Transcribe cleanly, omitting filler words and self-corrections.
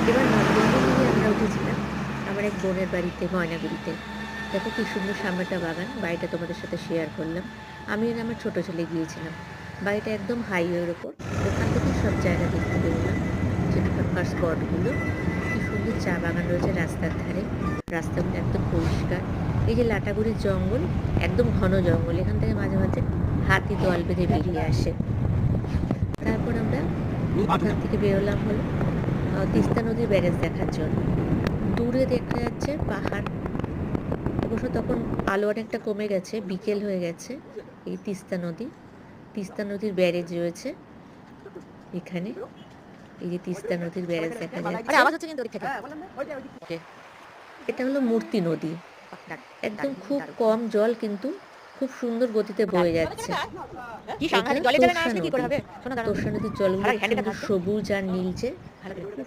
এবার ৯ বন্ধু মিলে আমরা উঠেছিলাম আমার এক বোনের বাড়িতে ময়নাগুড়িতে। দেখো কি সুন্দর সামনেটা বাগান, বাড়িটা তোমাদের সাথে শেয়ার করলাম। আমি আর আমার ছোট ছেলে গিয়েছিলাম। বাড়িটা একদম হাইওয়ের ওপর, ওখান থেকে সব জায়গা দেখতে বেরোলাম, সেখানকার স্পটগুলো। কি সুন্দর চা বাগান রয়েছে রাস্তার ধারে, রাস্তাগুলো একদম পরিষ্কার। এই যে লাটাগুড়ির জঙ্গল, একদম ঘন জঙ্গল, এখান থেকে মাঝে মাঝে হাতি দল বেঁধে বেরিয়ে আসে। তারপর আমরা ওখান থেকে বেরোলাম হলো তিস্তা নদীর ব্যারেজ দেখার জন্য। দূরে দেখা যাচ্ছে পাহাড়, অবশ্য তখন আলো অনেকটা কমে গেছে, বিকেল হয়ে গেছে। এই তিস্তা নদীর ব্যারেজ রয়েছে এখানে। এই যে তিস্তা নদীর ব্যারেজ দেখা যাচ্ছে। এটা হলো মূর্তি নদী, একদম খুব কম জল কিন্তু খুব সুন্দর গতিতে বয়ে যাচ্ছে। তোর্ষা নদীর জলগুলো সুন্দর সবুজ আর নীলচে, খুব